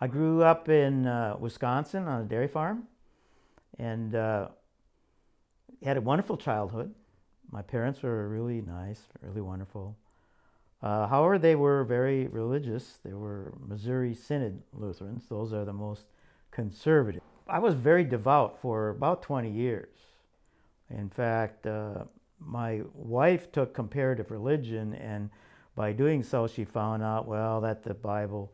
I grew up in Wisconsin on a dairy farm and had a wonderful childhood. My parents were really nice, really wonderful. However, they were very religious. They were Missouri Synod Lutherans. Those are the most conservative. I was very devout for about 20 years. In fact, my wife took comparative religion, and by doing so, she found out, well, that the Bible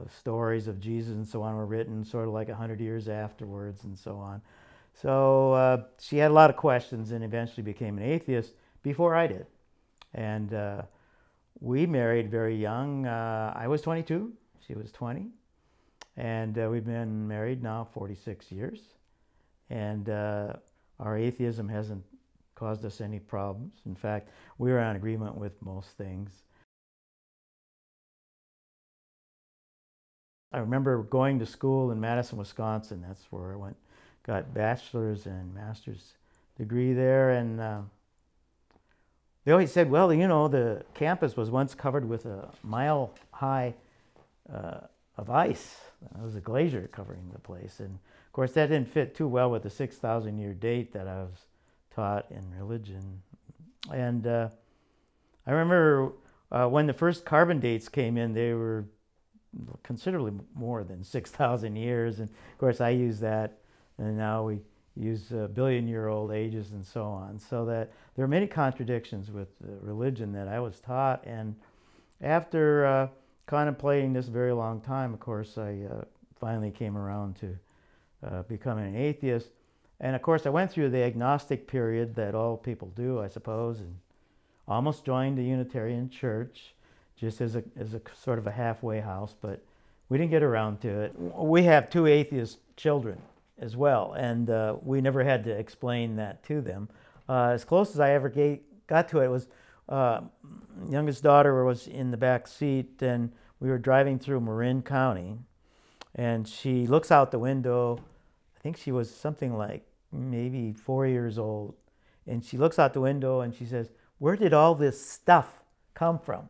stories of Jesus and so on were written sort of like 100 years afterwards and so on. So she had a lot of questions and eventually became an atheist before I did. And we married very young. I was 22, she was 20. And we've been married now 46 years. And our atheism hasn't caused us any problems. In fact, we were in agreement with most things. I remember going to school in Madison, Wisconsin. That's where I went, got bachelor's and master's degree there. And they always said, well, you know, the campus was once covered with a mile high of ice. It was a glacier covering the place. And of course, that didn't fit too well with the 6,000 year date that I was taught in religion. And I remember when the first carbon dates came in, they were considerably more than 6,000 years. And of course, I use that, and now we use billion-year-old ages and so on. So that there are many contradictions with the religion that I was taught. And after contemplating this very long time, of course, I finally came around to becoming an atheist. And of course, I went through the agnostic period that all people do, I suppose, and almost joined the Unitarian Church, just as a sort of a halfway house, but we didn't get around to it. We have two atheist children as well, and we never had to explain that to them. As close as I ever got to it was youngest daughter was in the back seat, and we were driving through Marin County, and she looks out the window. I think she was something like maybe 4 years old, and she looks out the window and she says, "Where did all this stuff come from?"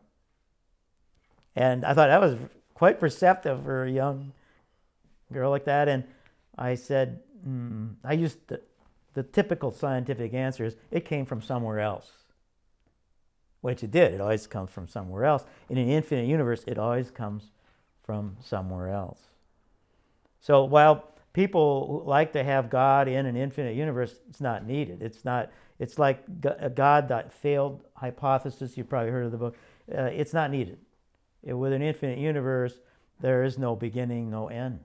And I thought that was quite perceptive for a young girl like that. And I said, I used the typical scientific answer is, it came from somewhere else. Which it did. It always comes from somewhere else. In an infinite universe, it always comes from somewhere else. So while people like to have God in an infinite universe, it's not needed. It's like a God that failed hypothesis. You've probably heard of the book. It's not needed. With an infinite universe, there is no beginning, no end.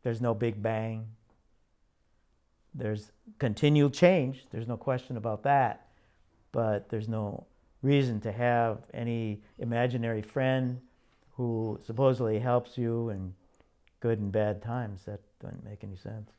There's no Big Bang. There's continual change. There's no question about that. But there's no reason to have any imaginary friend who supposedly helps you in good and bad times. That doesn't make any sense.